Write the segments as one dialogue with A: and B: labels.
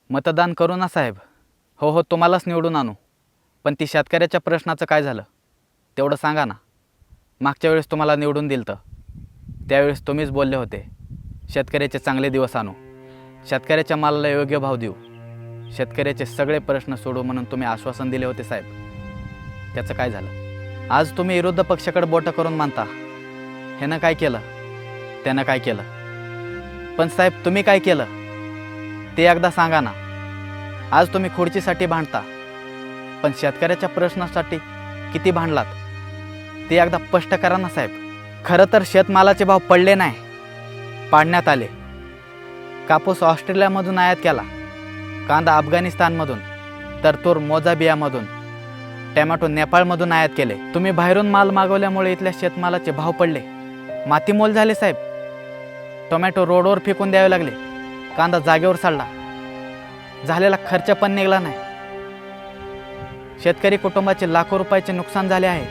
A: मतदान करू ना साहेब. हो हो, तुम्हालाच निवडून आणू. पण ती शेतकऱ्याच्या प्रश्नाचं काय झालं तेवढं सांगा ना. मागच्या वेळेस तुम्हाला निवडून दिलं त्यावेळेस तुम्हीच बोलले होते शेतकऱ्याचे चांगले दिवस आणू, शेतकऱ्याच्या मालाला योग्य भाव देऊ, शेतकऱ्याचे सगळे प्रश्न सोडू म्हणून तुम्ही आश्वासन दिले होते साहेब. त्याचं काय झालं? आज तुम्ही विरोध पक्षाकडे बोटं करून मानता. ह्यानं काय केलं, त्यानं काय केलं. पण साहेब तुम्ही काय केलं ते एकदा सांगा ना. आज तुम्ही खुर्चीसाठी भांडता, पण शेतकऱ्याच्या प्रश्नासाठी किती भांडलात ते एकदा स्पष्ट करा ना साहेब. खरं तर शेतमालाचे भाव पडले नाही, पाडण्यात आले. कापूस ऑस्ट्रेलियामधून आयात केला, कांदा अफगाणिस्तानमधून, तर तूर मोजाबियामधून, टॅमॅटो नेपाळमधून आयात केले. तुम्ही बाहेरून माल मागवल्यामुळे इथल्या शेतमालाचे भाव पडले, मातीमोल झाले साहेब. टोमॅटो रोडवर फेकून द्यावे लागले, कांदा जागेवर सडला, झालेला खर्च पण निघाला नाही. शेतकरी कुटुंबाचे लाखो रुपयाचे नुकसान झाले आहे.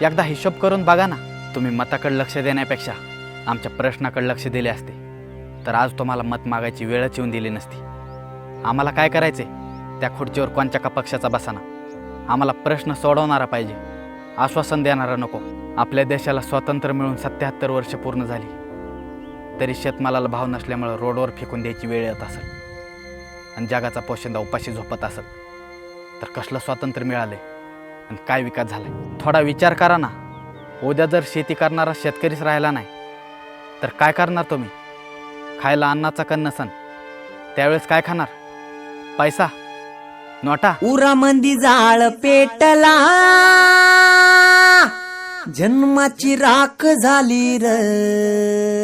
A: एकदा हिशोब करून बघा ना. तुम्ही मताकडे लक्ष देण्यापेक्षा आमच्या प्रश्नाकडे लक्ष दिले असते तर आज तुम्हाला मत मागायची वेळच येऊन दिली नसती. आम्हाला काय करायचे त्या खुर्चीवर कोणत्या का पक्षाचा बसाना. आम्हाला प्रश्न सोडवणारा पाहिजे, आश्वासन देणारा नको. आपल्या देशाला स्वातंत्र्य मिळून 77 वर्ष पूर्ण झाली, तरी शेतमालाला भाव नसल्यामुळे रोडवर फेकून द्यायची वेळ येत असेल आणि जगाचा पोशिंदा उपाशी झोपत असेल तर कसलं स्वातंत्र्य मिळालंय आणि काय विकास झालाय. थोडा विचार करा ना. उद्या जर शेती करणारा शेतकरीच राहिला नाही तर काय करणार तुम्ही? खायला अन्नाचा कण नसन त्यावेळेस काय खाणार? पैसा, नोटा.
B: उरामंदी जाळ पेटला, जन्माची राख झाली र.